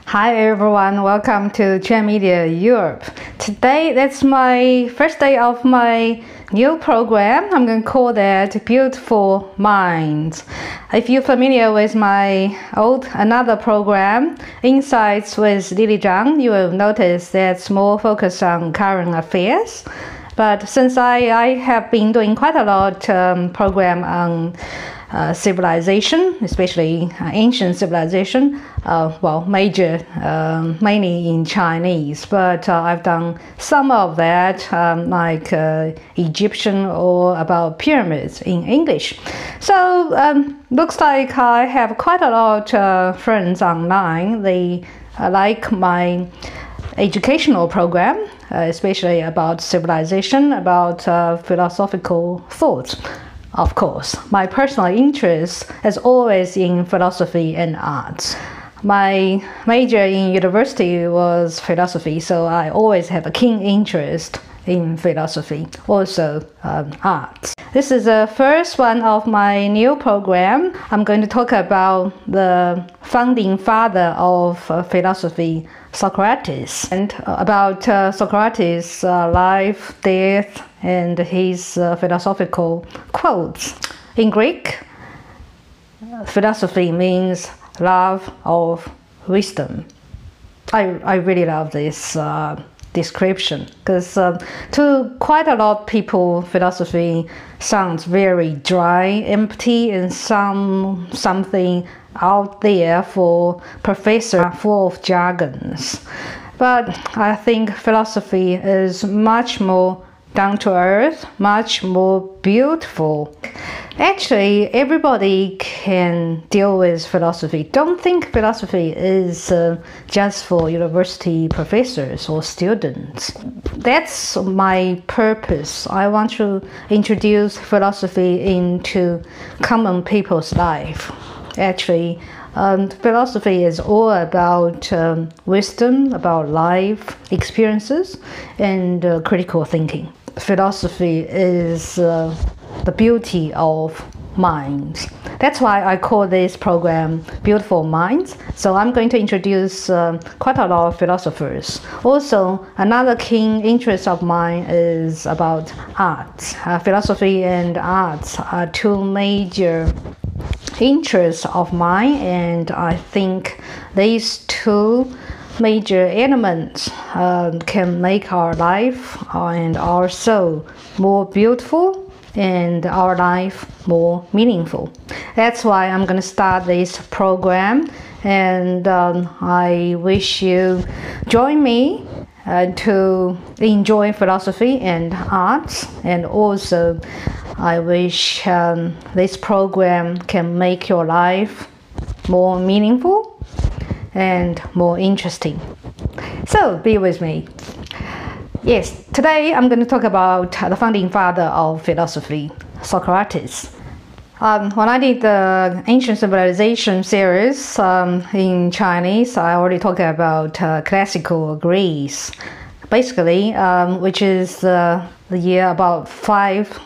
Hi everyone, welcome to Quan Media Europe. Today, that's my first day of my new program. I'm going to call that Beautiful Minds. If you're familiar with my another program, Insights with Lily Zhang, you will notice that's more focused on current affairs. But since I have been doing quite a lot program on civilization, especially ancient civilization, major, mainly in Chinese, but I've done some of that like Egyptian or about pyramids in English. So looks like I have quite a lot of friends online. They like my educational program, especially about civilization, about philosophical thoughts. Of course, my personal interest is always in philosophy and arts. My major in university was philosophy, so I always have a keen interest in philosophy, also arts. This is the first one of my new program. I'm going to talk about the founding father of philosophy, Socrates, and about Socrates' life, death, and his philosophical quotes. In Greek, philosophy means love of wisdom. I really love this description because to quite a lot of people, philosophy sounds very dry, empty, and something out there for professor full of jargons. But I think philosophy is much more down to earth, much more beautiful. Actually, everybody can deal with philosophy. Don't think philosophy is just for university professors or students. That's my purpose. I want to introduce philosophy into common people's life. Actually, philosophy is all about wisdom, about life experiences, and critical thinking. Philosophy is the beauty of minds. That's why I call this program Beautiful Minds. So I'm going to introduce quite a lot of philosophers. Also, another keen interest of mine is about arts. Philosophy and arts are two major interests of mine, and I think these two major elements can make our life and our soul more beautiful and our life more meaningful. That's why I'm going to start this program, and I wish you join me to enjoy philosophy and arts, and also I wish this program can make your life more meaningful and more interesting. So be with me. Yes, today I'm going to talk about the founding father of philosophy, Socrates. When I did the ancient civilization series in Chinese, I already talked about classical Greece, basically, which is the year about 5th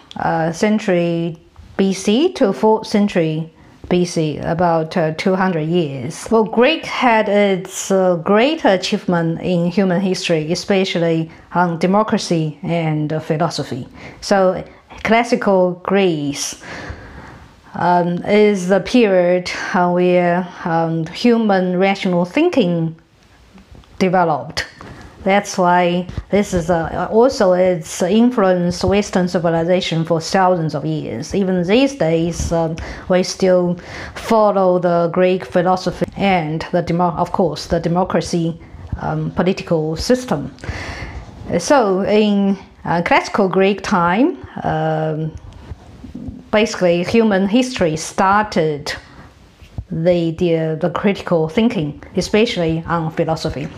century BC to 4th century BC, about 200 years. Well, Greek had its great achievement in human history, especially on democracy and philosophy. So classical Greece is the period where human rational thinking developed. That's why this is also it's influenced Western civilization for thousands of years. Even these days, we still follow the Greek philosophy and of course the democracy political system. So in classical Greek time, basically human history started the critical thinking, especially on philosophy.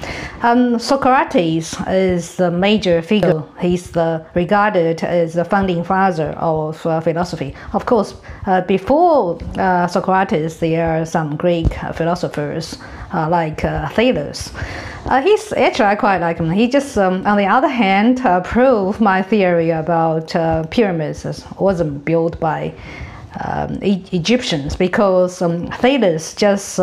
Socrates is the major figure. He's regarded as the founding father of philosophy. Of course, before Socrates, there are some Greek philosophers like Thales. He's actually, I quite like him. He just, on the other hand, proved my theory about pyramids wasn't built by Egyptians, because Thales just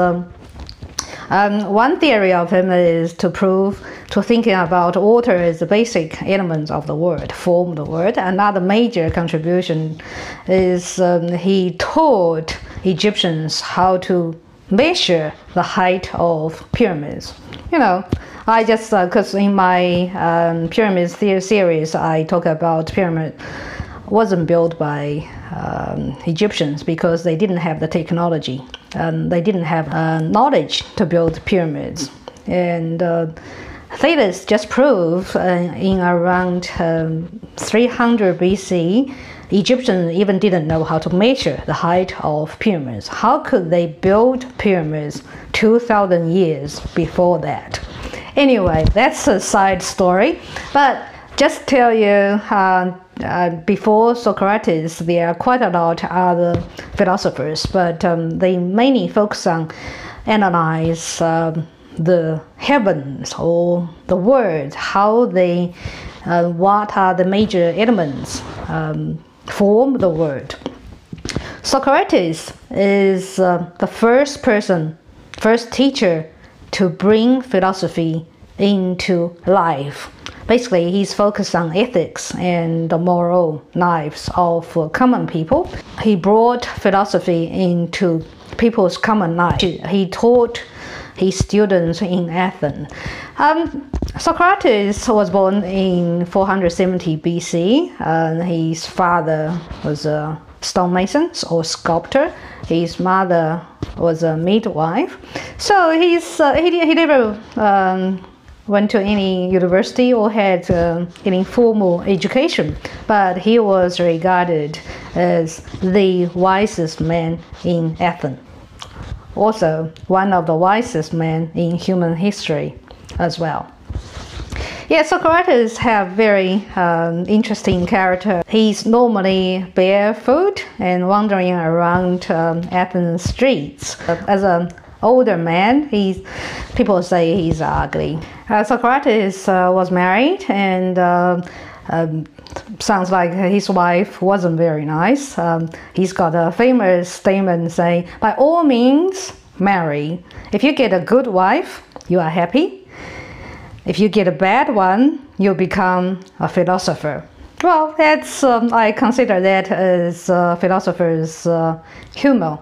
One theory of him is to prove to thinking about water as the basic elements of the world, form the world. Another major contribution is he taught Egyptians how to measure the height of pyramids. I just, because in my pyramids series, I talk about pyramid wasn't built by Egyptians because they didn't have the technology. They didn't have knowledge to build pyramids. And Thales just proved in around 300 BC, Egyptians even didn't know how to measure the height of pyramids. How could they build pyramids 2,000 years before that? Anyway, that's a side story. But just tell you, before Socrates, there are quite a lot of other philosophers, but they mainly focus on analyze the heavens or the world, how they, what are the major elements form the world. Socrates is the first teacher to bring philosophy into life. Basically, he's focused on ethics and the moral lives of common people. He brought philosophy into people's common life. He taught his students in Athens. Socrates was born in 470 BC. His father was a stonemason or sculptor. His mother was a midwife. So he never went to any university or had any formal education, but he was regarded as the wisest man in Athens. Also, one of the wisest men in human history as well. Yeah, Socrates have very interesting character. He's normally barefoot and wandering around Athens streets. As an older man, people say he's ugly. Socrates was married, and sounds like his wife wasn't very nice. He's got a famous statement saying, by all means, marry. If you get a good wife, you are happy. If you get a bad one, you become a philosopher. Well, that's I consider that as philosopher's humor.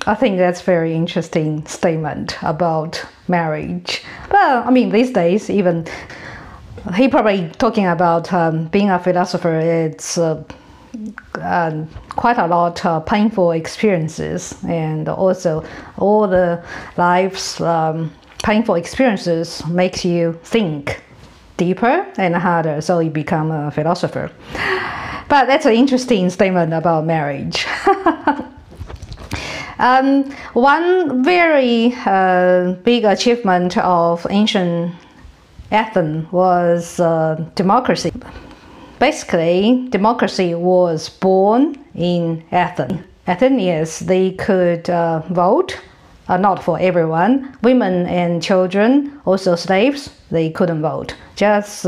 I think that's very interesting statement about marriage. Well, I mean, these days, even he probably talking about being a philosopher. It's quite a lot of painful experiences, and also all the life's painful experiences makes you think deeper and harder, so you become a philosopher. But that's an interesting statement about marriage. One very big achievement of ancient Athens was democracy. Basically, democracy was born in Athens. Athenians, they could vote. Not for everyone. Women and children, also slaves, they couldn't vote. Just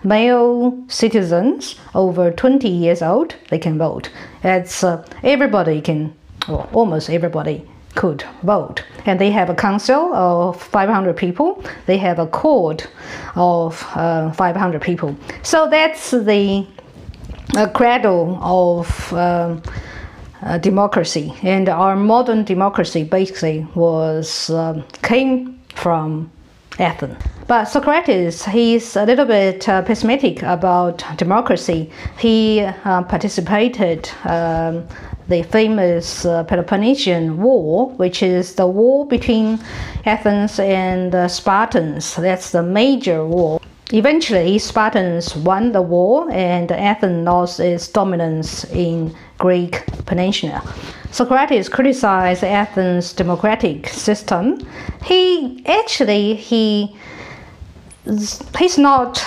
male citizens over 20 years old, they can vote. It's everybody can, or almost everybody could vote. And they have a council of 500 people. They have a court of 500 people. So that's the cradle of democracy, and our modern democracy basically was came from Athens. But Socrates, he's a little bit pessimistic about democracy. He participated the famous Peloponnesian War, which is the war between Athens and the Spartans. That's the major war. Eventually, Spartans won the war, and Athens lost its dominance in Greek peninsula. Socrates criticized Athens' democratic system. He's not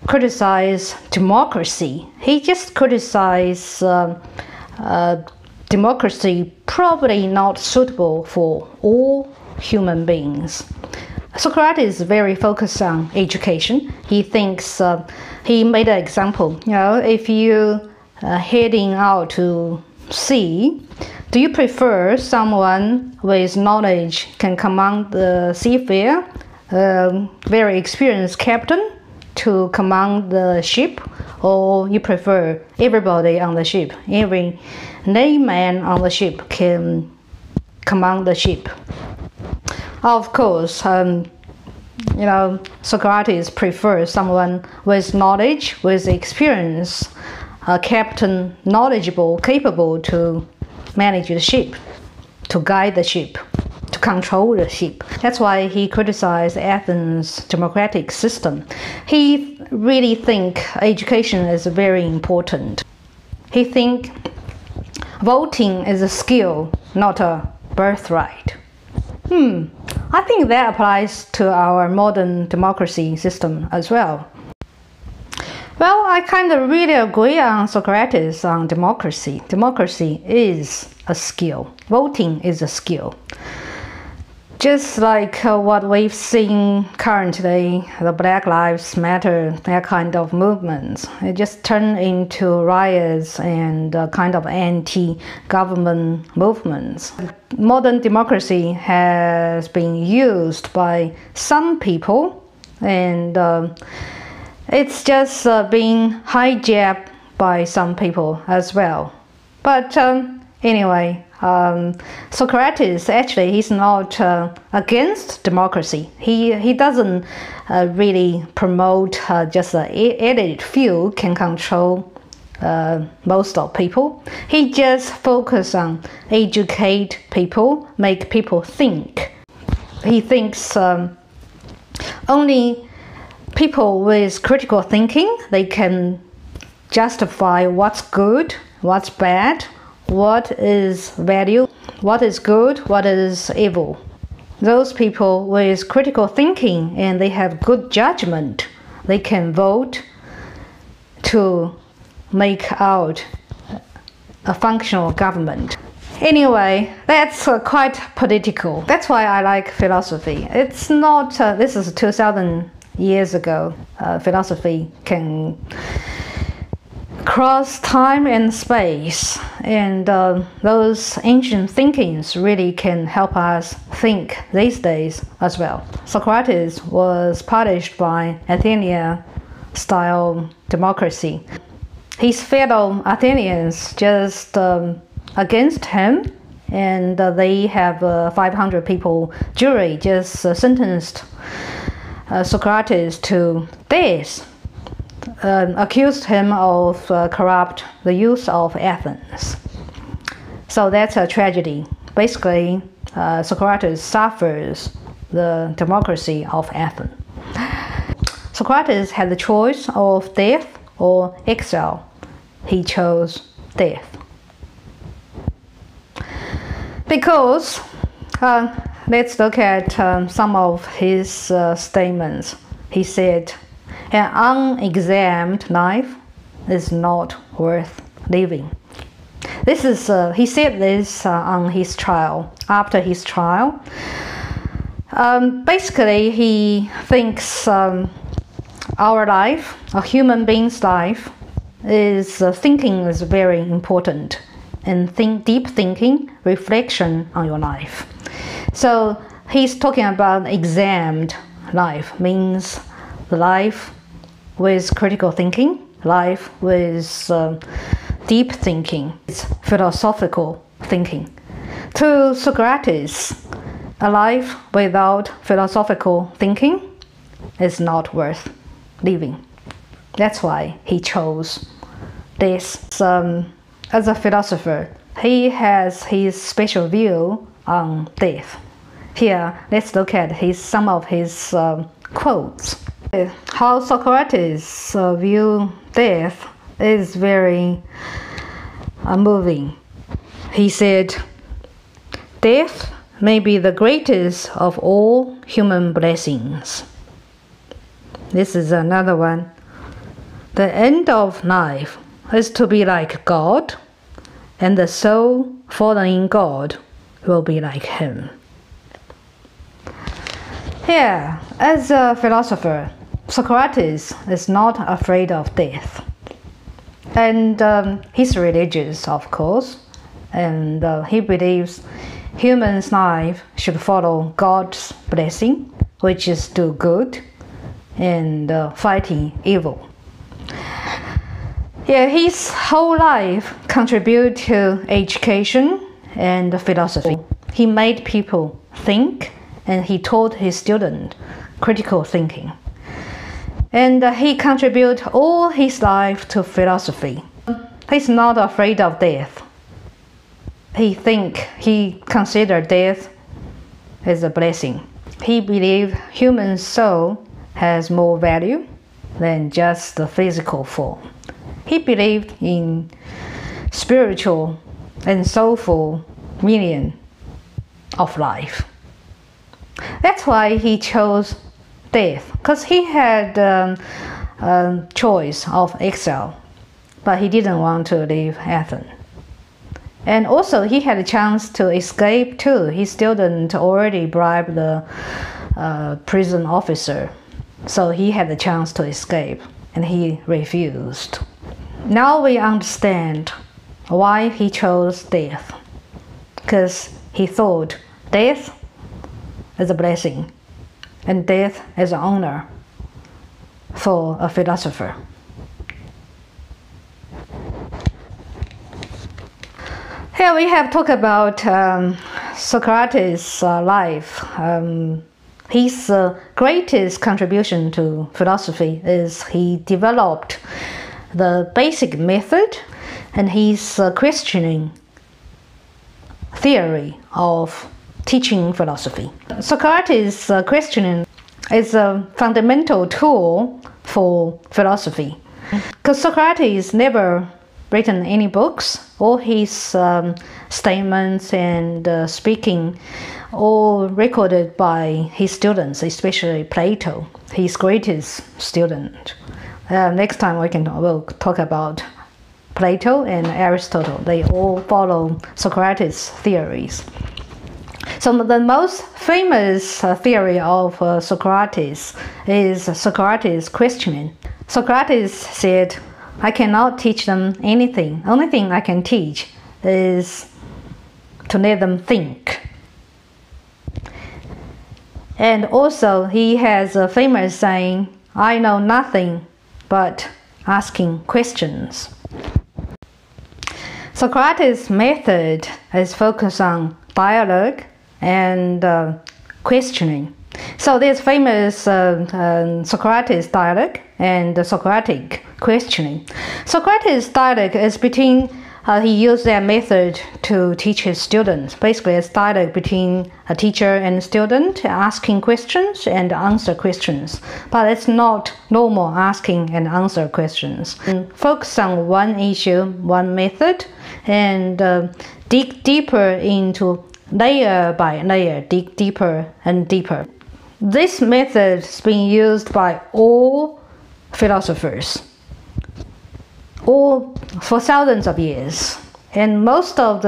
criticized democracy. He just criticized democracy probably not suitable for all human beings. Socrates is very focused on education. He thinks, he made an example, if you heading out to sea Do you prefer someone with knowledge can command the seafarer, a very experienced captain, to command the ship, or you prefer everybody on the ship, every layman on the ship can command the ship? Of course, Socrates prefers someone with knowledge, with experience, a captain knowledgeable, capable to manage the ship, to guide the ship, to control the ship. That's why he criticized Athens' democratic system. He really think education is very important. He think voting is a skill, not a birthright. I think that applies to our modern democracy system as well. Well, I kind of really agree on Socrates on democracy. Democracy is a skill. Voting is a skill. Just like what we've seen currently, the Black Lives Matter, that kind of movements, it just turned into riots and kind of anti-government movements. Modern democracy has been used by some people, and it's just being hijacked by some people as well. But anyway, Socrates, actually, he's not against democracy. He doesn't really promote just an elite few can control most of people. He just focuses on educate people, make people think. He thinks only people with critical thinking, they can justify what's good, what's bad, what is value, what is good, what is evil. Those people with critical thinking and they have good judgment, they can vote to make out a functional government. Anyway, that's quite political. That's why I like philosophy. It's not, this is 2000 years ago. Philosophy can cross time and space, and those ancient thinkings really can help us think these days as well. Socrates was punished by Athenian-style democracy. His fellow Athenians just against him, and they have 500 people jury just sentenced Socrates to death. Accused him of corrupt the youth of Athens. So that's a tragedy. Basically, Socrates suffers the democracy of Athens. Socrates had the choice of death or exile. He chose death. Because, let's look at some of his statements. He said, "An unexamined life is not worth living." This is he said this on his trial. After his trial, basically he thinks our life, a human being's life, is thinking is very important, and deep thinking, reflection on your life. So he's talking about examined life, means the life with critical thinking, life with deep thinking, it's philosophical thinking. To Socrates, a life without philosophical thinking is not worth living. That's why he chose this. As a philosopher, he has his special view on death. Here, let's look at some of his quotes. How Socrates view death is very moving. He said, "Death may be the greatest of all human blessings." This is another one. "The end of life is to be like God, and the soul following God will be like him." Yeah, as a philosopher, Socrates is not afraid of death. And he's religious, of course. and he believes humans' life should follow God's blessing, which is do good and fighting evil. Yeah, his whole life contributed to education and philosophy. He made people think, and he taught his students critical thinking. And he contributed all his life to philosophy. He's not afraid of death. He considered death as a blessing. He believed human soul has more value than just the physical form. He believed in spiritual and soulful meaning of life. That's why he chose death, because he had a choice of exile, but he didn't want to leave Athens. And also he had a chance to escape too. His student already bribed the prison officer, so he had a chance to escape, and he refused. Now we understand why he chose death, because he thought death is a blessing and death is an honor for a philosopher. Here we have talked about Socrates' life. His greatest contribution to philosophy is he developed the basic method and his questioning theory of teaching philosophy. Socrates' questioning is a fundamental tool for philosophy, because Socrates never written any books. All his statements and speaking all recorded by his students, especially Plato, his greatest student. Next time we'll talk about Plato and Aristotle. They all follow Socrates' theories. So the most famous theory of Socrates is Socrates' questioning. Socrates said, I cannot teach them anything. Only thing I can teach is to let them think. And also he has a famous saying, I know nothing but asking questions. Socrates' method is focused on dialogue and questioning. So there's famous Socrates dialogue and the Socratic questioning. Socrates dialogue is between, he used that method to teach his students. Basically, it's dialogue between a teacher and student, asking questions and answer questions. But it's not normal asking and answer questions. And focus on one issue, one method, and dig deeper into layer by layer, dig deeper and deeper. This method has been used by all philosophers, all for thousands of years, and most of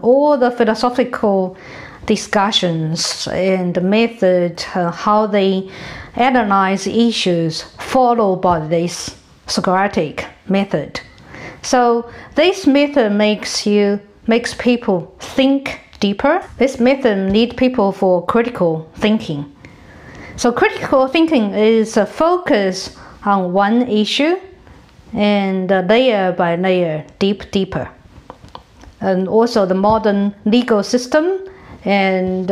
all the philosophical discussions and the method how they analyze issues follow by this Socratic method. So this method makes people think deeper. This method needs people for critical thinking. So critical thinking is a focus on one issue and layer by layer, deeper. And also the modern legal system and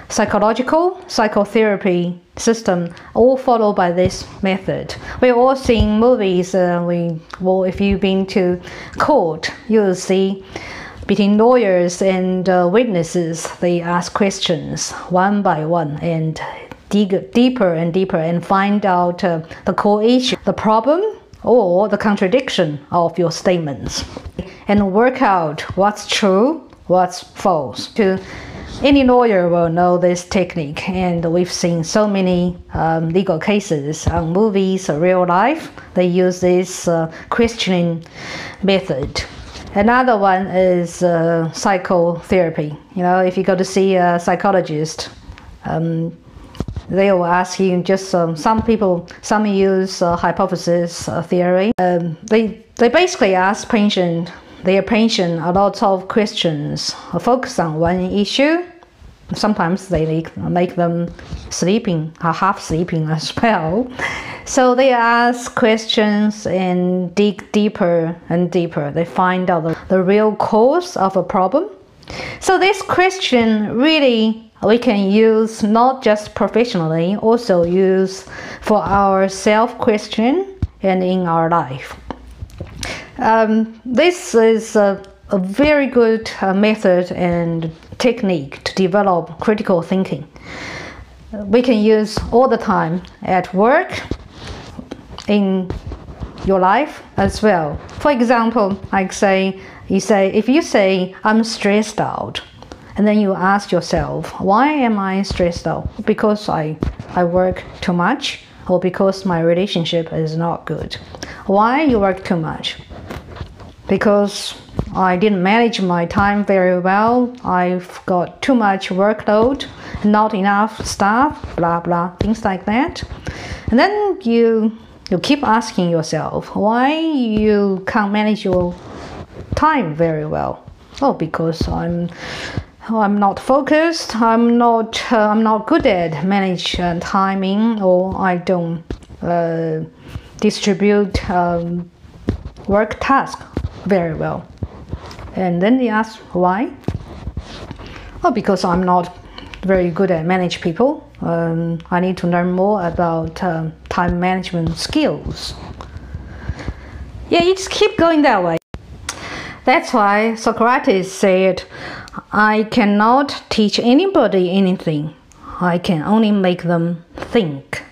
psychotherapy system all follow by this method. We're all seeing movies. If you've been to court, you'll see between lawyers and witnesses, they ask questions one by one and dig deeper and deeper and find out the core issue, the problem or the contradiction of your statements, and work out what's true, what's false. Any lawyer will know this technique, and we've seen so many legal cases on movies or real life. They use this questioning method. Another one is psychotherapy. If you go to see a psychologist, they will ask you just some use hypothesis theory. They basically ask patient their attention, a lot of questions focus on one issue. Sometimes they make them sleeping or half sleeping as well. So they ask questions and dig deeper and deeper. They find out the real cause of a problem. So this question really we can use not just professionally, also use for our self-question and in our life. This is a very good method and technique to develop critical thinking. We can use all the time at work, in your life as well. For example, if you say, I'm stressed out, and then you ask yourself, why am I stressed out? Because I work too much, or because my relationship is not good. Why you work too much? Because I didn't manage my time very well. I've got too much workload, not enough staff, blah blah, things like that. And then you keep asking yourself why you can't manage your time very well. Oh, because I'm not focused. I'm not good at manage timing, or I don't distribute work task very well. And then they ask why? Oh, because I'm not very good at manage people. I need to learn more about time management skills. Yeah, you just keep going that way. That's why Socrates said, I cannot teach anybody anything. I can only make them think.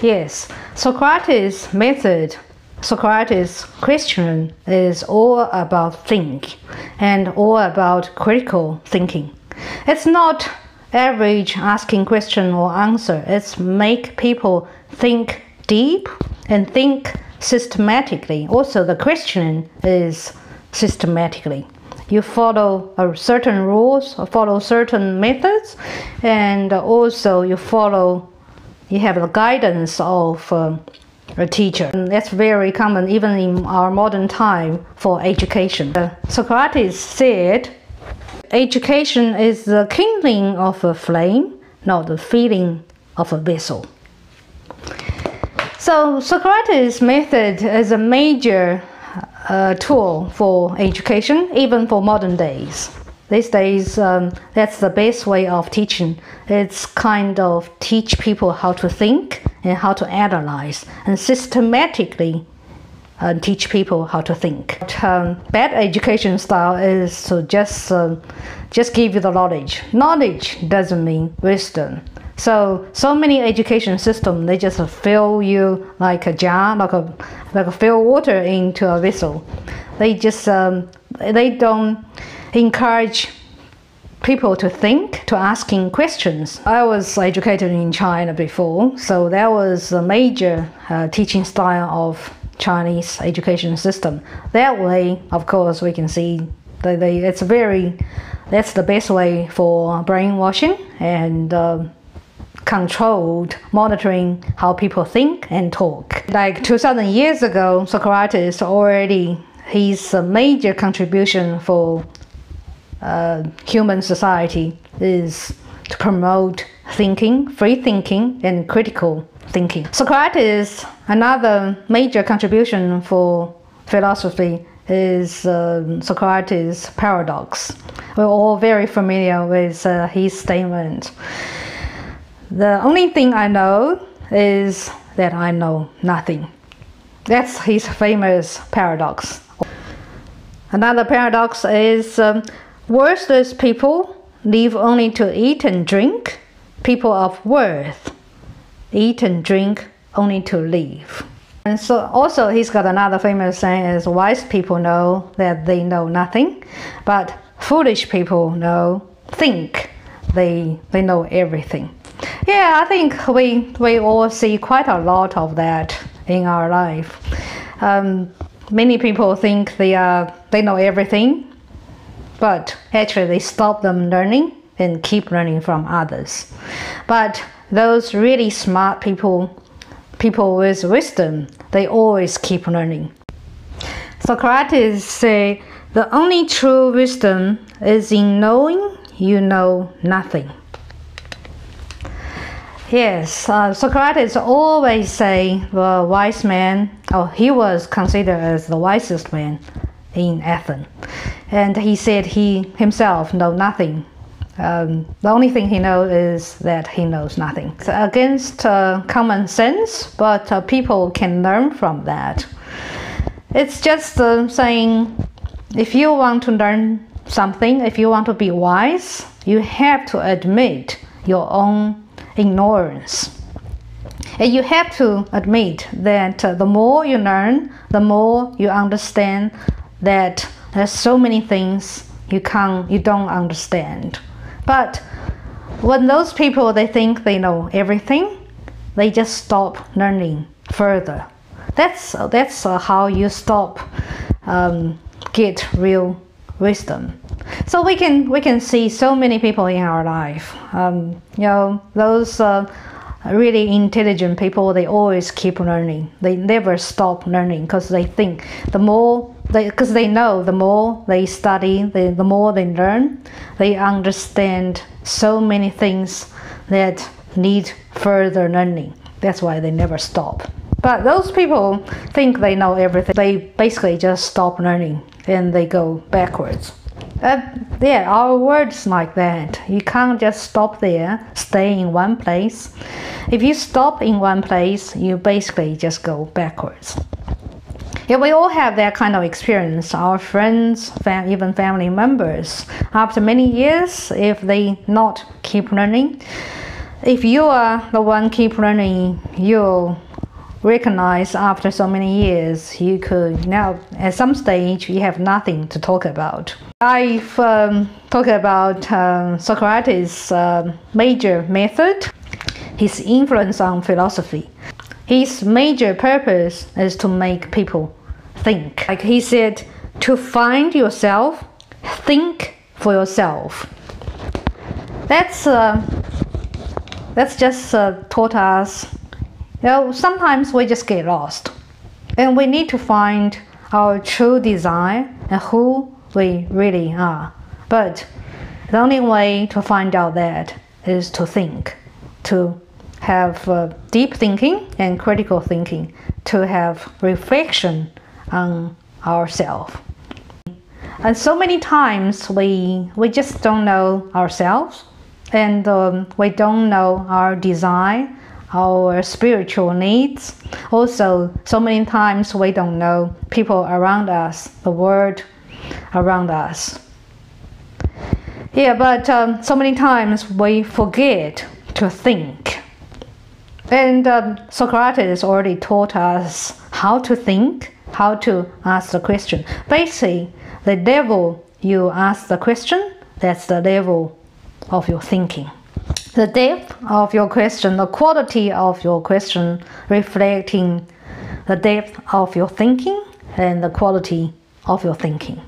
Yes, Socrates' method, Socrates' question is all about think and all about critical thinking. It's not average asking question or answer. It's make people think deep and think systematically. Also, the question is systematically. You follow certain rules, follow certain methods, and also you have the guidance of a teacher. And that's very common even in our modern time for education. Socrates said, education is the kindling of a flame, not the filling of a vessel. So Socrates' method is a major tool for education, even for modern days. These days, that's the best way of teaching. It's kind of teach people how to think and how to analyze, and systematically teach people how to think. Bad education style is to just give you the knowledge. Knowledge doesn't mean wisdom. So many education systems, they just fill you like a jar, like fill water into a vessel. They just they don't encourage people to think, to asking questions. I was educated in China before, so that was a major teaching style of Chinese education system. That way, of course, we can see that's the best way for brainwashing and controlled monitoring how people think and talk. Like 2000 years ago, Socrates already, his major contribution for human society is to promote thinking, free thinking, and critical thinking. Socrates, another major contribution for philosophy is Socrates' paradox. We're all very familiar with his statement. The only thing I know is that I know nothing. That's his famous paradox. Another paradox is worthless people live only to eat and drink. People of worth eat and drink only to live. And so also he's got another famous saying is wise people know that they know nothing, but foolish people think they know everything. Yeah, I think we all see quite a lot of that in our life. Many people think they know everything, but actually they stop them learning and keep learning from others. But those really smart people with wisdom, they always keep learning. Socrates said, "The only true wisdom is in knowing you know nothing." Yes, Socrates always say the wise man, he was considered as the wisest man in Athens. And he said he himself knows nothing. The only thing he knows is that he knows nothing. It's against common sense, but people can learn from that. It's just saying, if you want to learn something, if you want to be wise, you have to admit your own ignorance. And you have to admit that the more you learn, the more you understand that there's so many things you don't understand. But when those people, they think they know everything, they just stop learning further. That's how you stop get real wisdom. So we can see so many people in our life. Those really intelligent people, they always keep learning. They never stop learning because they think because they know the more they study, the more they learn, they understand so many things that need further learning. That's why they never stop. But those people think they know everything. They basically just stop learning and they go backwards. Our world's like that. You can't just stop there, stay in one place. If you stop in one place, you basically just go backwards. Yeah, we all have that kind of experience. Our friends, even family members, after many years, if they not keep learning, if you are the one keep learning, you'll recognize after so many years, you could now at some stage you have nothing to talk about. I've talked about Socrates' major method, his influence on philosophy. His major purpose is to make people think. Like he said, to find yourself, think for yourself. That's just taught us. Sometimes we just get lost, and we need to find our true desire and who we really are. But the only way to find out that is to think, to have deep thinking and critical thinking, to have reflection on ourselves. And so many times we just don't know ourselves, and we don't know our desire, our spiritual needs. Also, so many times we don't know people around us, the world around us. But so many times we forget to think. And Socrates already taught us how to think, how to ask the question. Basically, the level you ask the question, that's the level of your thinking. The depth of your question, the quality of your question, reflecting the depth of your thinking and the quality of your thinking.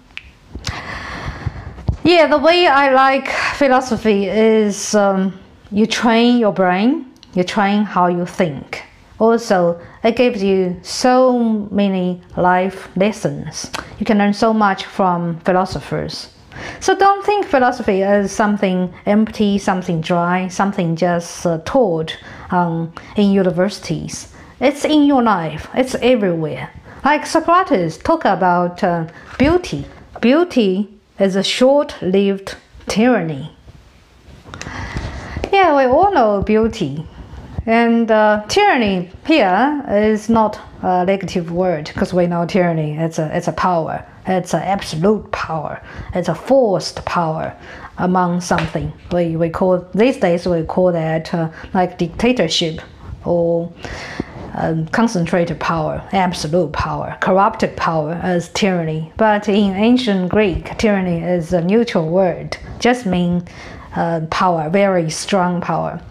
The way I like philosophy is you train your brain, you train how you think. Also, it gives you so many life lessons. You can learn so much from philosophers. So don't think philosophy as something empty, something dry, something just taught in universities. It's in your life. It's everywhere. Like Socrates talk about beauty. Beauty is a short-lived tyranny. We all know beauty. And tyranny here is not a negative word, because we know tyranny, it's a power. It's an absolute power. It's a forced power among something. We call, these days we call that like dictatorship or concentrated power, absolute power, corrupted power as tyranny. But in ancient Greek, tyranny is a neutral word, just mean power, very strong power.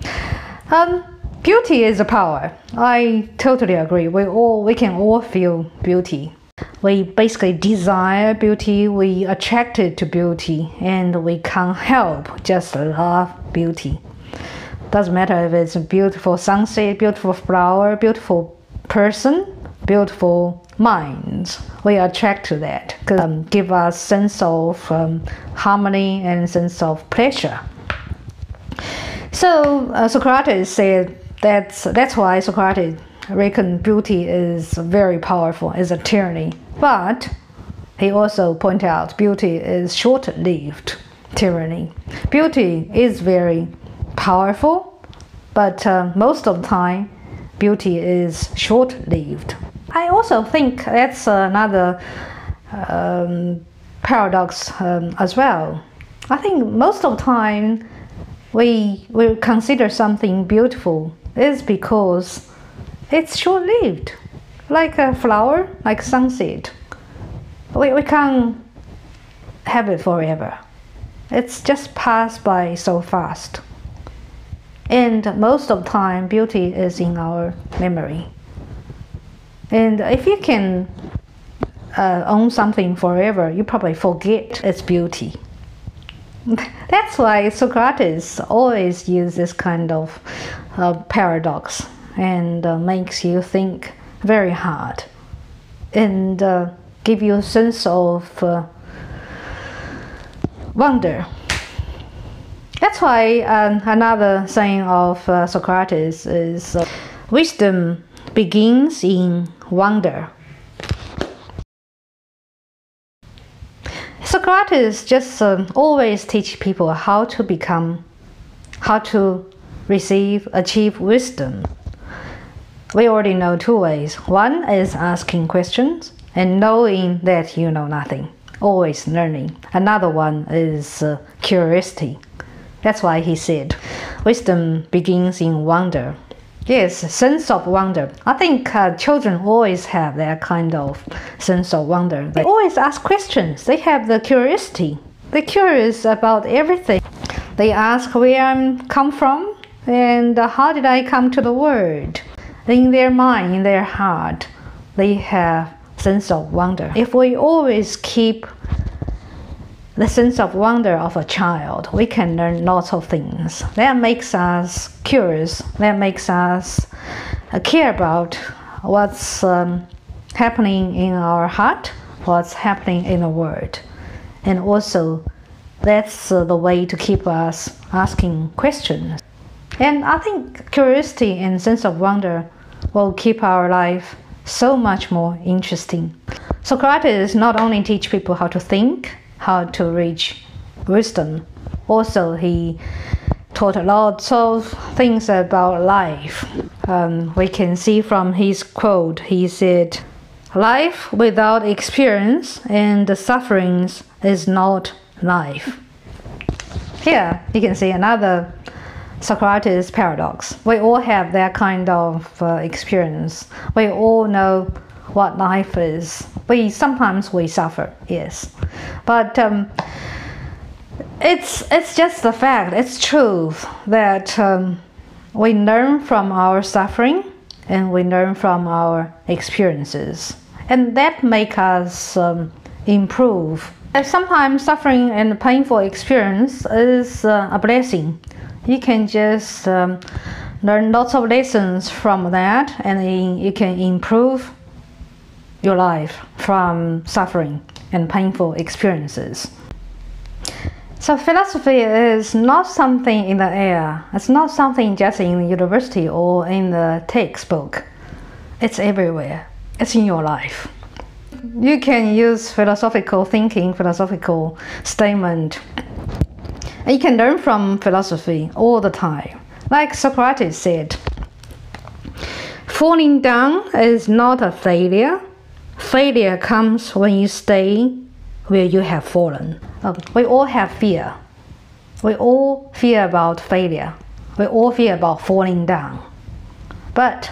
Beauty is a power. I totally agree. We can all feel beauty. We basically desire beauty, we attracted to beauty, and we can't help just love beauty. Doesn't matter if it's a beautiful sunset, beautiful flower, beautiful person, beautiful minds. We attract to that because give us sense of harmony and sense of pleasure. So Socrates said that's why Socrates reckoned beauty is very powerful, is a tyranny. But he also pointed out beauty is short-lived tyranny. Beauty is very powerful, but most of the time beauty is short-lived. I also think that's another paradox as well. I think most of the time we consider something beautiful is because it's short-lived, like a flower, like sunset. We can't have it forever. It's just passed by so fast. And most of the time, beauty is in our memory. And if you can own something forever, you probably forget its beauty. That's why Socrates always uses this kind of paradox and makes you think very hard and give you a sense of wonder. That's why another saying of Socrates is wisdom begins in wonder. Socrates just always teach people how to achieve wisdom. We already know two ways. One is asking questions and knowing that you know nothing, always learning. Another one is curiosity. That's why he said, wisdom begins in wonder. Yes, sense of wonder. I think children always have that kind of sense of wonder. They always ask questions. They have the curiosity. They're curious about everything. They ask where I come from and how did I come to the world. In their mind, in their heart, they have sense of wonder. If we always keep the sense of wonder of a child, we can learn lots of things. That makes us curious. That makes us care about what's happening in our heart, what's happening in the world. And also, that's the way to keep us asking questions. And I think curiosity and sense of wonder will keep our life so much more interesting. Socrates not only teach people how to think, how to reach wisdom, also he taught lots of things about life. We can see from his quote, he said, "Life without experience and sufferings is not life." Here you can see another Socrates paradox. We all have that kind of experience. We all know what life is. Sometimes we suffer, yes, but it's just the fact. It's truth that we learn from our suffering and we learn from our experiences, and that make us improve. And sometimes suffering and painful experience is a blessing. You can just learn lots of lessons from that, and you can improve your life from suffering and painful experiences. So philosophy is not something in the air. It's not something just in the university or in the textbook. It's everywhere. It's in your life. You can use philosophical thinking, philosophical statement. And you can learn from philosophy all the time. Like Socrates said, falling down is not a failure. Failure comes when you stay where you have fallen. We all have fear. We all fear about failure. We all fear about falling down. But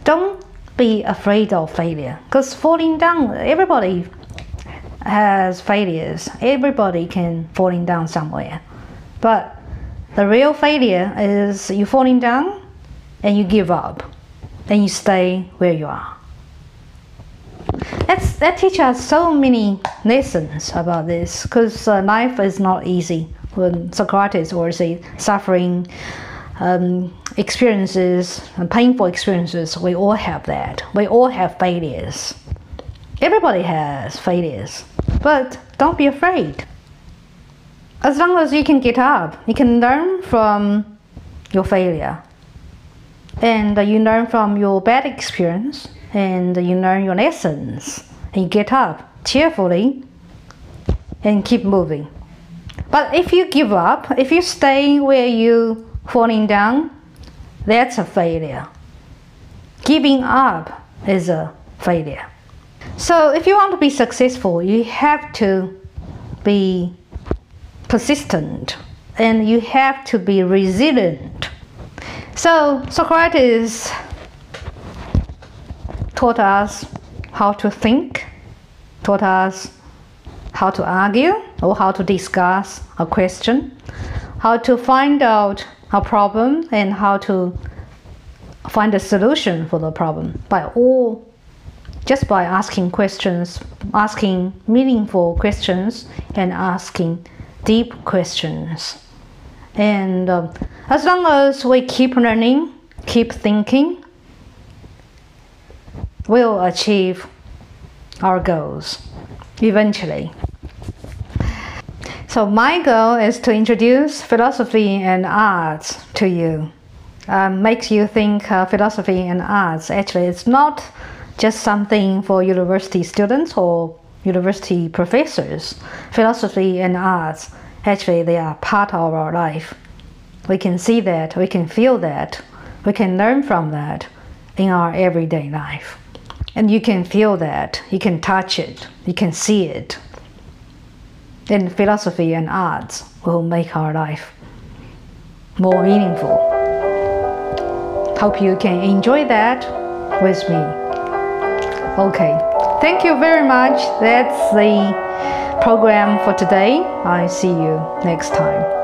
don't be afraid of failure, because falling down, everybody has failures. Everybody can falling down somewhere. But the real failure is you falling down and you give up and you stay where you are. That teaches us so many lessons about this, because life is not easy. When Socrates always say suffering experiences, painful experiences. We all have that. We all have failures. Everybody has failures, but don't be afraid. As long as you can get up, you can learn from your failure, and you learn from your bad experience, and you learn your lessons, and you get up cheerfully and keep moving. But if you give up, if you stay where you're falling down, that's a failure. Giving up is a failure. So if you want to be successful, you have to be persistent and you have to be resilient. So Socrates taught us how to think, taught us how to argue or how to discuss a question, how to find out a problem and how to find a solution for the problem just by asking questions, asking meaningful questions and asking deep questions. And as long as we keep learning, keep thinking, we'll achieve our goals eventually. So my goal is to introduce philosophy and arts to you. Makes you think philosophy and arts actually it's not just something for university students or university professors. Philosophy and arts, actually they are part of our life. We can see that, we can feel that, we can learn from that in our everyday life. And you can feel that, you can touch it, you can see it. Then philosophy and arts will make our life more meaningful. Hope you can enjoy that with me. Okay, thank you very much. That's the program for today. I see you next time.